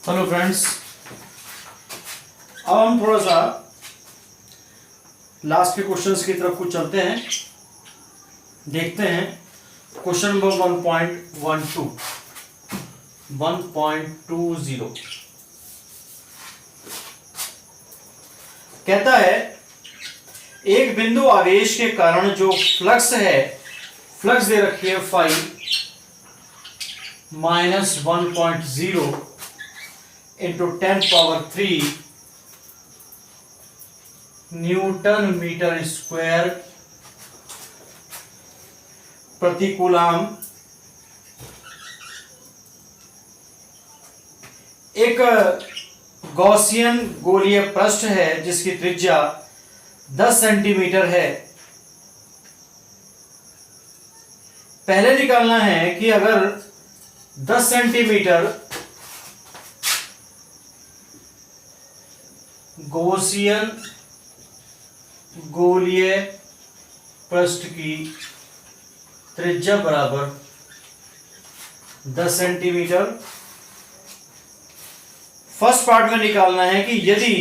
Hello friends, अब हम थोड़ा सा लास्ट के क्वेश्चंस की तरफ कुछ चलते हैं। देखते हैं क्वेश्चन नंबर 1.20 कहता है एक बिंदु आवेश के कारण जो फ्लक्स है, फ्लक्स दे रखी है phi -1.0 into 10⁻³ newton metre square प्रति कूलाम। एक गॉसियन गोलीय पृष्ठ है जिसकी त्रिज्या 10 सेंटीमीटर है। पहले निकालना है कि अगर 10 सेंटीमीटर गॉसियन गोलीय पृष्ठ की त्रिज्या बराबर 10 सेंटीमीटर। फर्स्ट पार्ट में निकालना है कि यदि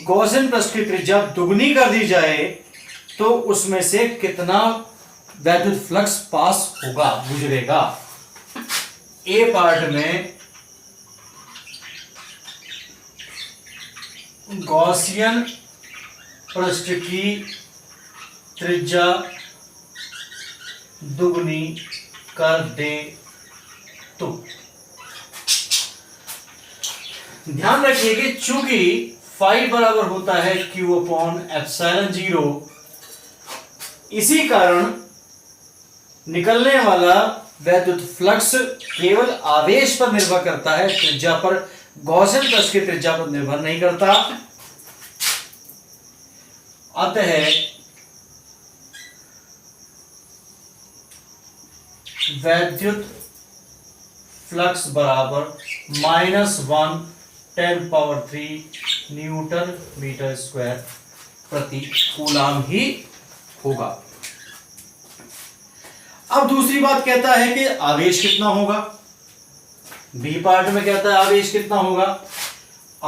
गॉसियन पृष्ठ की त्रिज्या दुगनी कर दी जाए तो उसमें से कितना वैद्युत फ्लक्स पास होगा, गुजरेगा। ए पार्ट में गॉसियन पृष्ठ की त्रिज्या दुगनी कर दे तो ध्यान रखिए कि चूंकि फाई बराबर होता है Q/ε0, इसी कारण निकलने वाला वैद्युत फ्लक्स केवल आवेश पर निर्भर करता है, त्रिज्या पर, गॉसियन पृष्ठ की त्रिज्या पर निर्भर नहीं करता। अतः वैद्युत फ्लक्स बराबर -1 10⁻³ न्यूटन मीटर स्क्वायर प्रति कूलाम ही होगा। अब दूसरी बात कहता है कि आवेश कितना होगा। बी पार्ट में कहता है आवेश कितना होगा।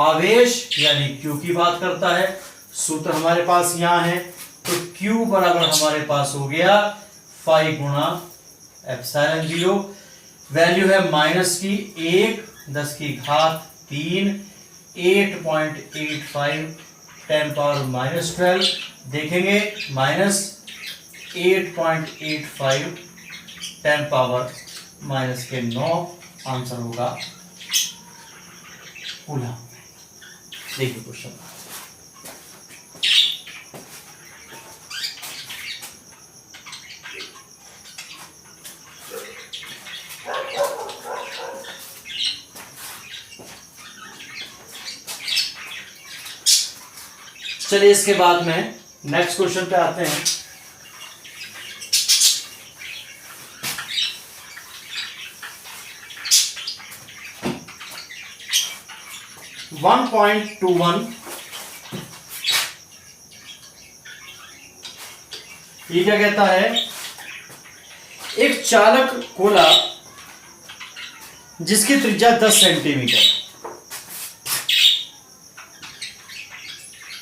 आवेश यानी Q की बात करता है। सूत्र हमारे पास यहां है, तो Q बराबर हमारे पास हो गया फाई गुणा ε0। वैल्यू है माइनस की 1×10⁻³ 8.85 10⁻⁻12। देखेंगे -8.85 10⁻⁻9 आंसर होगा कूलाम। देखिए क्वेश्चन, चलिए इसके बाद में नेक्स्ट क्वेश्चन पे आते हैं। ये क्या कहता है, एक चालक गोला जिसकी त्रिज्या 10 सेंटीमीटर,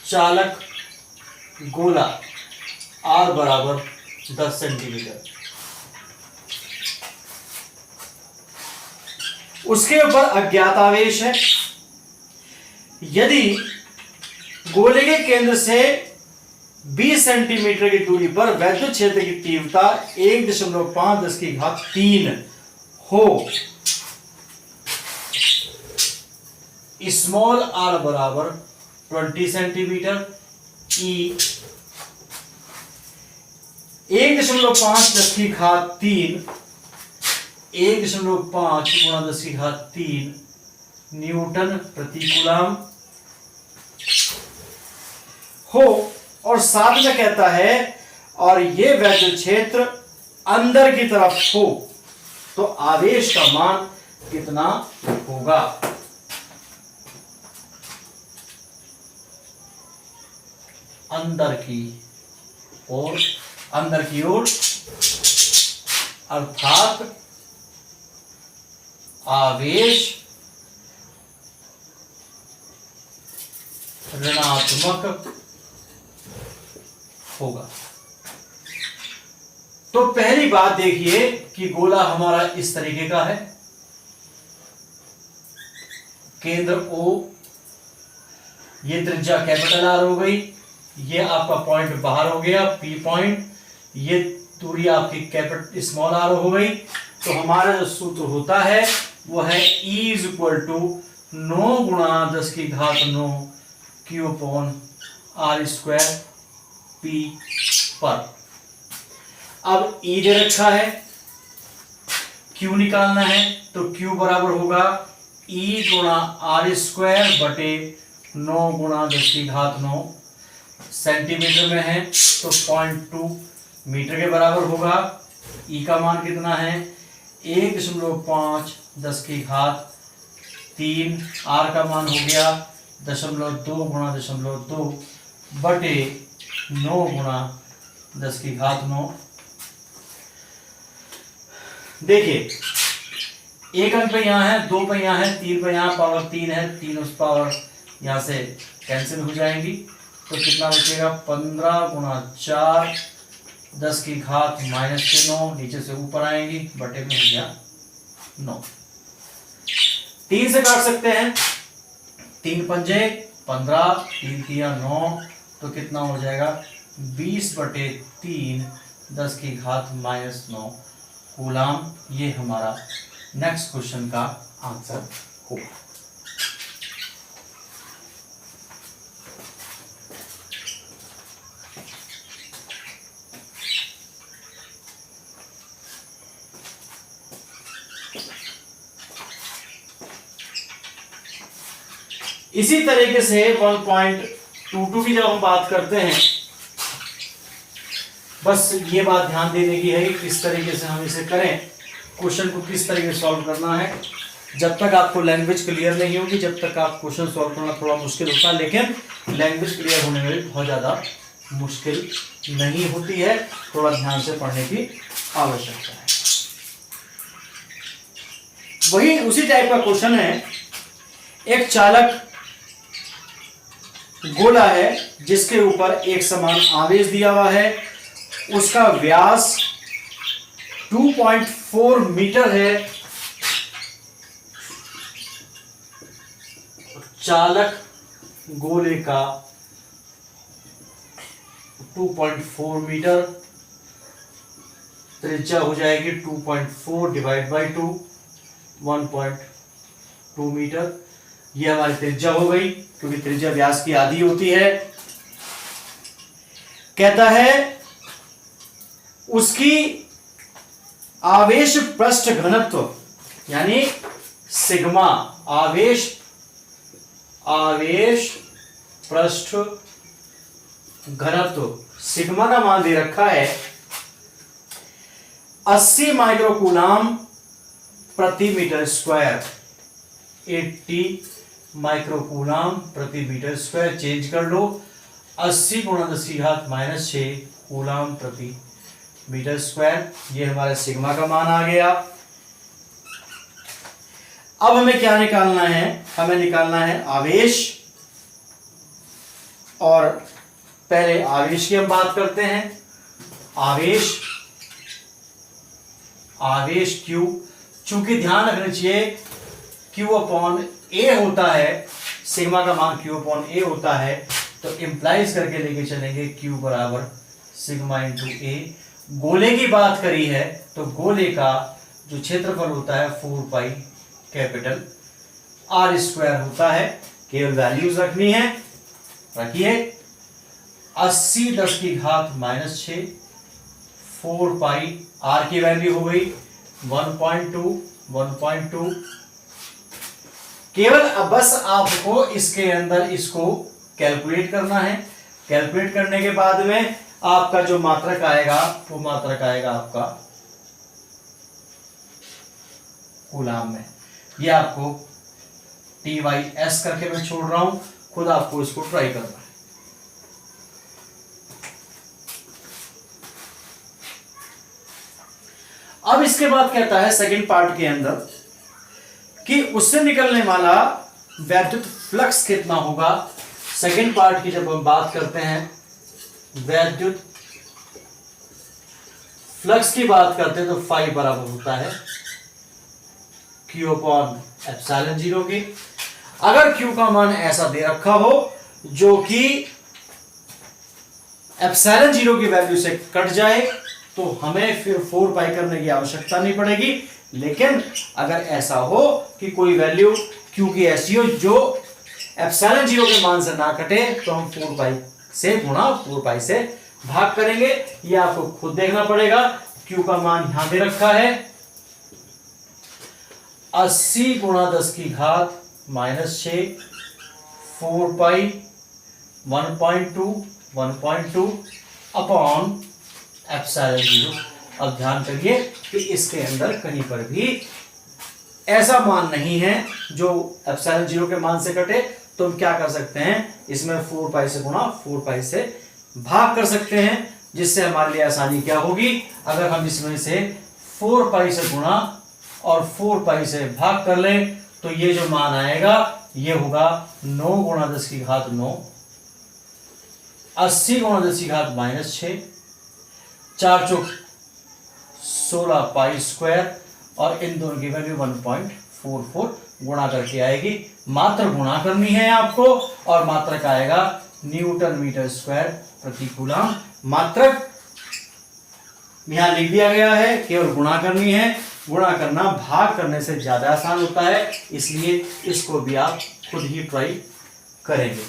चालक गोला R बराबर 10 सेंटीमीटर, उसके ऊपर अज्ञात आवेश है। यदि गोले के केंद्र से 20 सेंटीमीटर की दूरी पर वैद्युत क्षेत्र की तीव्रता 1.5×10⁻³ हो, स्मॉल r बराबर 20 सेंटीमीटर, E 1.5×10⁻³ न्यूटन प्रति कूलाम हो, और साथ में कहता है और ये वैद्युत क्षेत्र अंदर की तरफ हो तो आवेश का मान कितना होगा। अंदर की ओर अर्थात आवेश ऋणात्मक होगा। तो पहली बात देखिए कि गोला हमारा इस तरीके का है, केंद्र O, ये त्रिज्या कैपिटल R हो गई, ये आपका पॉइंट बाहर हो गया P पॉइंट, ये दूरी आपकी कैपिटल स्मॉल r हो गई। तो हमारा जो सूत्र होता है वो है E इज इक्वल टू 9 गुणा 10 की घात 9 Q upon R square P पर। अब E दे रखा है, Q निकालना है, तो Q बराबर होगा E गुणा R स्क्वायर बटे 9 गुणा 10 की घात 9, सेंटीमीटर में है तो 0.2 मीटर के बराबर होगा। E का मान कितना है 1.5 10 की घात 3, R का मान हो गया 0.2 गुणा 0.2 बटे 9 गुणा 10 की घात 9। देखिए एक अंक पे यहाँ है, 2 पे यहाँ है, 3 पे यहाँ पावर 3 है, 3 उस पावर यहाँ से कैंसिल हो जाएंगी, तो कितना बचेगा 15 गुणा 4 10 की घात -9, नीचे से ऊपर आएंगी, बटे में हो गया 9। 3 से काट सकते हैं, 3 पंजे 15, 3 तिया 9, तो कितना हो जाएगा 20 बटे 3 10 की घात -9 कूलाम। ये हमारा नेक्स्ट क्वेश्चन का आंसर होगा। इसी तरीके से 1.22 की जब हम बात करते हैं, बस ये बात ध्यान देने की है कि किस तरीके से हम इसे करें, क्वेश्चन को किस तरीके से सॉल्व करना है। जब तक आपको लैंग्वेज क्लियर नहीं होगी, जब तक आप क्वेश्चन सॉल्व करना थोड़ा मुश्किल होता है, लेकिन लैंग्वेज क्लियर होने में भी बहुत ज़्यादा मुश्किल नहीं होती है, थोड़ा ध्यान से पढ़ने की आवश्यकता है। वही उसी टाइप का क्वेश्चन है, एक चालक गोला है जिसके ऊपर एक समान आवेश दिया हुआ है, उसका व्यास 2.4 मीटर है, चालक गोले का 2.4 मीटर, त्रिज्या हो जाएगी 2.4 डिवाइड बाई 2, 1.2 मीटर। ये हमारी त्रिज्या हो गई, क्योंकि त्रिज्या व्यास की आधी होती है। कहता है उसकी आवेश पृष्ठ घनत्व यानी सिग्मा, आवेश पृष्ठ घनत्व सिग्मा का मान दे रखा है 80 माइक्रोकूलाम प्रति मीटर स्क्वायर, 80 माइक्रोकूलाम प्रति मीटर स्क्वायर। चेंज कर लो, 80 गुणा 10 की घात -6 कूलाम प्रति मीटर स्क्वायर। ये हमारे सिग्मा का मान आ गया। अब हमें क्या निकालना है, हमें निकालना है आवेश, और पहले आवेश की हम बात करते हैं। आवेश Q, चूंकि ध्यान रखना चाहिए Q अपॉन A होता है, सिग्मा का मान Q अपॉन A होता है, तो इंप्लाइज करके लेके चलेंगे Q बराबर सिग्मा इंटू A। गोले की बात करी है तो गोले का जो क्षेत्रफल होता है 4 पाई कैपिटल R स्क्वायर होता है। केवल वैल्यूज रखनी है, रखिए 80 10 की घात -6, 4 पाई R की वैल्यू हो गई 1.2। केवल अब बस आपको इसके अंदर इसको कैलकुलेट करना है। कैलकुलेट करने के बाद में आपका जो मात्रक आएगा वो मात्रक आएगा आपका कूलाम में। ये आपको TYS करके मैं छोड़ रहा हूं, खुद आपको इसको ट्राई करना है। अब इसके बाद कहता है सेकंड पार्ट के अंदर कि उससे निकलने वाला वैद्युत फ्लक्स कितना होगा सेकेंड पार्ट की जब हम बात करते हैं वैद्युत फ्लक्स की बात करते हैं तो फाई बराबर होता है Q अपॉन एप्सिलॉन जीरो के। अगर Q का मान ऐसा दे रखा हो जो कि एप्सिलॉन जीरो की वैल्यू से कट जाए तो हमें फिर 4 पाई करने की आवश्यकता नहीं पड़ेगी। लेकिन अगर ऐसा हो कि कोई वैल्यू Q की ऐसी हो जो एप्सिलॉन जीरो के मान से ना कटे तो हम 4 पाई से गुणा 4 पाई से भाग करेंगे। ये आपको खुद देखना पड़ेगा। Q का मान यहां दे रखा है 80 गुणा 10 की घात -6 4 पाई 1.2 अपॉन एप्सिलॉन जीरो। अब ध्यान करिए कि इसके अंदर कहीं पर भी ऐसा मान नहीं है जो एप्सिलॉन जीरो के मान से कटे, तो हम क्या कर सकते हैं, इसमें 4 पाई से गुणा 4 पाई से भाग कर सकते हैं, जिससे हमारे लिए आसानी क्या होगी, अगर हम इसमें से 4 पाई से गुणा और 4 पाई से भाग कर लें तो ये जो मान आएगा ये होगा 9 गुणा 10 की घात 9, 80 गुणा 10 की घात -6, 4 चौक 16 पाई स्क्वायर और इन दोनों की वैल्यू 1.44 गुणा करके आएगी। मात्र गुणा करनी है आपको और मात्रक आएगा न्यूटन मीटर स्क्वायर प्रति कूलम। मात्रक यहां लिख दिया गया है, केवल गुणा करनी है। गुणा करना भाग करने से ज्यादा आसान होता है, इसलिए इसको भी आप खुद ही ट्राई करेंगे।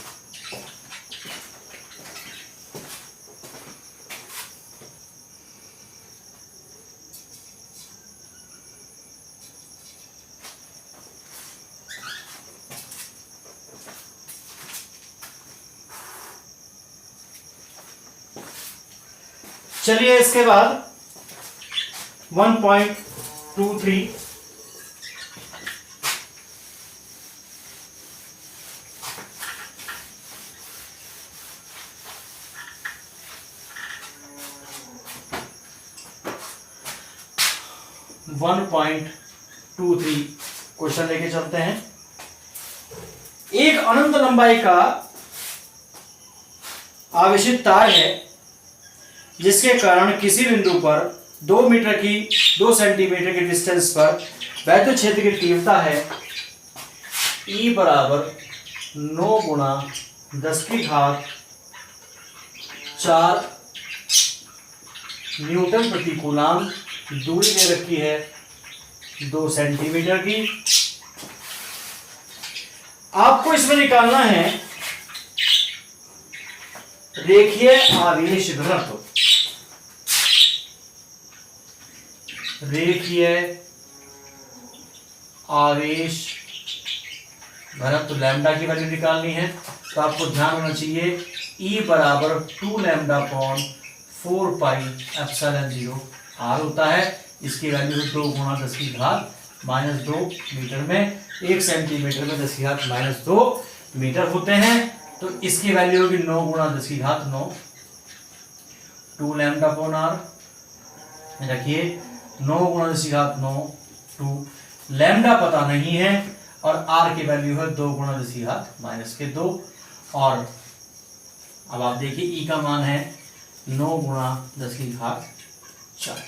चलिए इसके बाद 1.23 क्वेश्चन लेके चलते हैं। एक अनंत लंबाई का आवेशित तार है जिसके कारण किसी बिंदु पर 2 मीटर की 2 सेंटीमीटर के डिस्टेंस पर वैद्युत क्षेत्र की तीव्रता है E बराबर 9 गुणा 10 की घात 4 न्यूटन प्रति कूलम। दूरी दे रखी है 2 सेंटीमीटर की। आपको इसमें निकालना है रेखीय आवेश घनत्व। रेखीय आवेश घनत्व लैम्डा की वैल्यू निकालनी है, तो आपको ध्यान होना चाहिए E बराबर 2 lambda upon 4 pi epsilon zero R होता है। इसकी वैल्यू 2 गुणा 10 की घात -2 मीटर में, 1 सेंटीमीटर में 10 की घात -2 मीटर होते हैं, तो इसकी वैल्यू होगी 9 गुणा 10 की घात 9, 2 लैम्डा अपॉन R। रखिए 9 गुणा 10 की घात 9, 2 लैम्डा पता नहीं है और R की वैल्यू है 2 गुणा 10 की घात -2। और अब आप देखिए E का मान है 9 गुणा 10 की घात 4।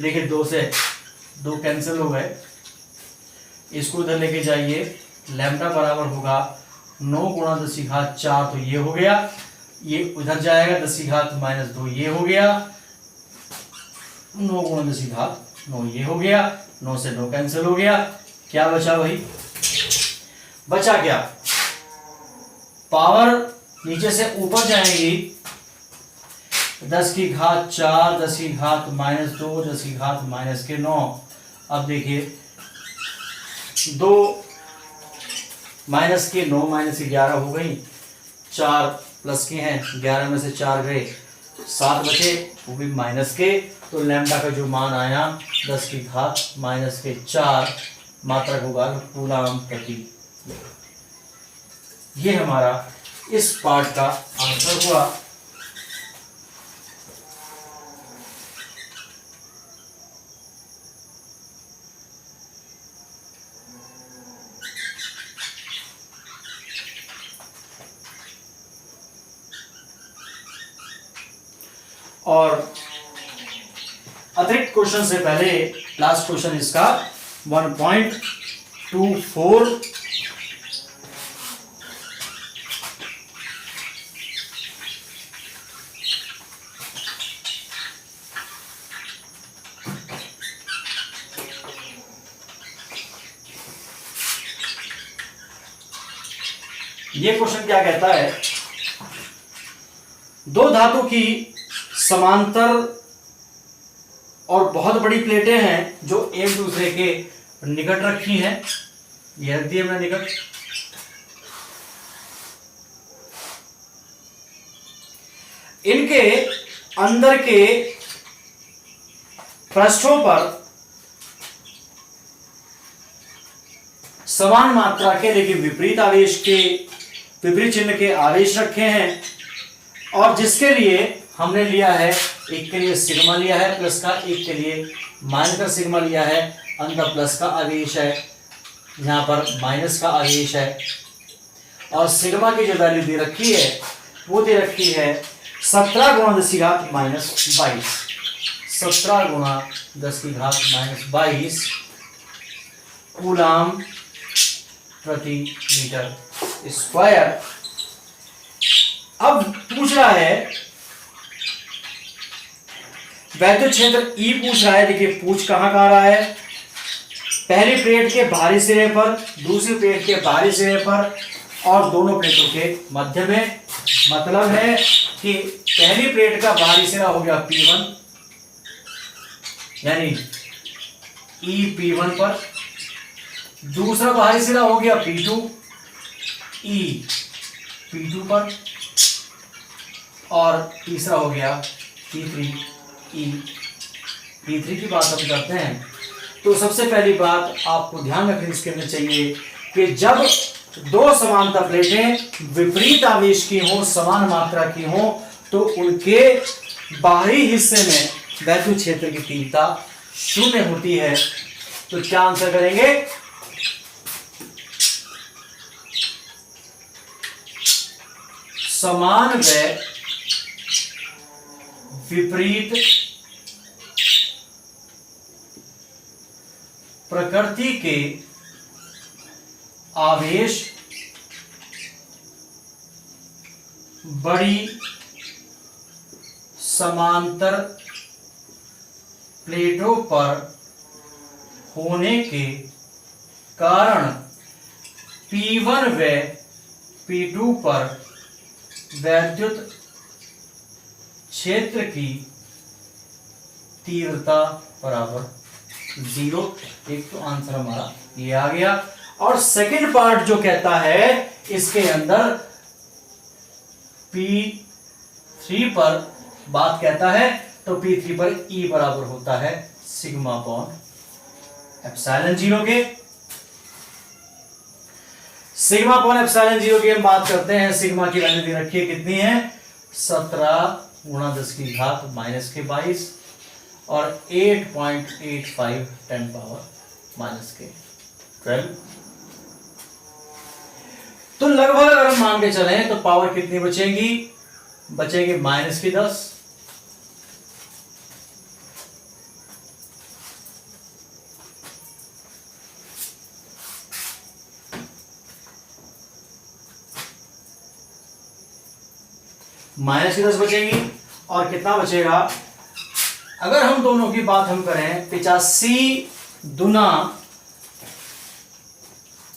देखिए 2 से 2 कैंसिल हो गए, इसको इधर लेके जाइए। लैम्डा बराबर होगा 9 गुणा 10 की घात 4, तो ये हो गया, ये उधर जाएगा 10 की घात -2, ये हो गया 9 गुणा 10 की घात 9, ये हो गया, 9 से 9 कैंसिल हो गया। क्या बचा भाई, बचा क्या, पावर नीचे से ऊपर जाएगी 10 की घात 4, 10 की घात -2, 10 की घात -9। अब देखिए 2 -9 -11 हो गई, 4 प्लस के हैं, 11 में से 4 गए, 7 बचे, वो भी माइनस के। तो लैम्डा का जो मान आया 10 की घात -4 मात्रक होगा कूलम प्रति। ये हमारा इस पार्ट का आंसर हुआ। और अतिरिक्त क्वेश्चन से पहले लास्ट क्वेश्चन इसका 1.24 ये क्वेश्चन क्या कहता है, दो धातु की समांतर और बहुत बड़ी प्लेटें हैं जो एक दूसरे के निकट रखी हैं। यह रख दिए मैंने निकट। इनके अंदर के पृष्ठों पर समान मात्रा के लेकिन विपरीत आवेश के विपरीत चिन्ह के आवेश रखे हैं, और जिसके लिए हमने लिया है, एक के लिए सिग्मा लिया है प्लस का, एक के लिए माइनस का सिग्मा लिया है। अंदर प्लस का आवेश है, यहाँ पर माइनस का आवेश है, और सिग्मा की जो वैल्यू दे रखी है वो दे रखी है 17 गुणा 10 की घात -22। 17 गुणा 10 की घात -22 कूलाम प्रति मीटर स्क्वायर। अब पूछ रहा है वैद्युत क्षेत्र E पूछ रहा है। देखिए पूछ कहां रहा है, पहली प्लेट के बाहरी सिरे पर, दूसरी प्लेट के बाहरी सिरे पर और दोनों प्लेटों के मध्य में। मतलब है कि पहली प्लेट का बाहरी सिरा हो गया P1 यानी EP1 पर, दूसरा बाहरी सिरा हो गया P2 EP2 पर, और तीसरा हो गया P3 P3 की बात हम करते हैं। तो सबसे पहली बात आपको ध्यान रखनी इसके अंदर चाहिए कि जब दो समांतर प्लेटें विपरीत आवेश की हों, समान मात्रा की हों, तो उनके बाहरी हिस्से में वैद्युत क्षेत्र की तीव्रता 0 होती है। तो क्या आंसर करेंगे, समान व विपरीत प्रकृति के आवेश बड़ी समांतर प्लेटों पर होने के कारण P1 व P2 पर वैद्युत क्षेत्र की तीव्रता बराबर 0। एक तो आंसर हमारा ये आ गया। और सेकंड पार्ट जो कहता है इसके अंदर P3 पर बात कहता है, तो P3 पर E बराबर होता है सिग्मा अपॉन एप्सिलॉन 0 के। सिग्मा अपॉन एप्सिलॉन 0 की हम बात करते हैं। सिग्मा की वैल्यू दे रखी है, कितनी है, 17 गुणा 10 की घात -22 और 8.85 10 पावर -12। तो लगभग अगर हम मान के चलें तो पावर कितनी बचेगी, बचेगी -10। -10 बचेगी। और कितना बचेगा, अगर हम दोनों की बात हम करें 85 दुना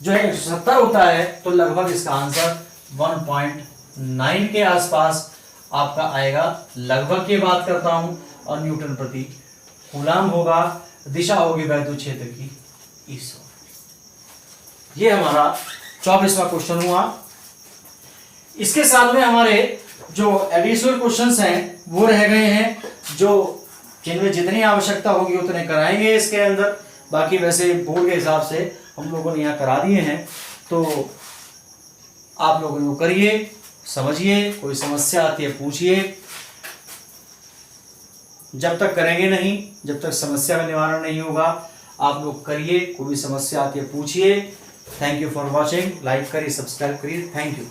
जो है 170 होता है, तो लगभग इसका आंसर 1.9 के आसपास आपका आएगा। लगभग की बात करता हूं, और न्यूटन प्रति कूलाम होगा। दिशा होगी वैद्युत क्षेत्र की इस ओर। ये हमारा 24वां क्वेश्चन हुआ। इसके साथ में हमारे जो एडिशनल क्वेश्चंस हैं वो रह गए हैं, जो जिनमें जितनी आवश्यकता होगी उतने कराएंगे इसके अंदर। बाकी वैसे बोर्ड के हिसाब से हम लोगों ने यहाँ करा दिए हैं, तो आप लोगों ने वो करिए, समझिए। कोई समस्या आती है पूछिए। जब तक करेंगे नहीं, जब तक समस्या का निवारण नहीं होगा, आप लोग करिए। कोई भी समस्या आती है पूछिए। Thank you for watching. Like करिए, सब्सक्राइब करिए। Thank you.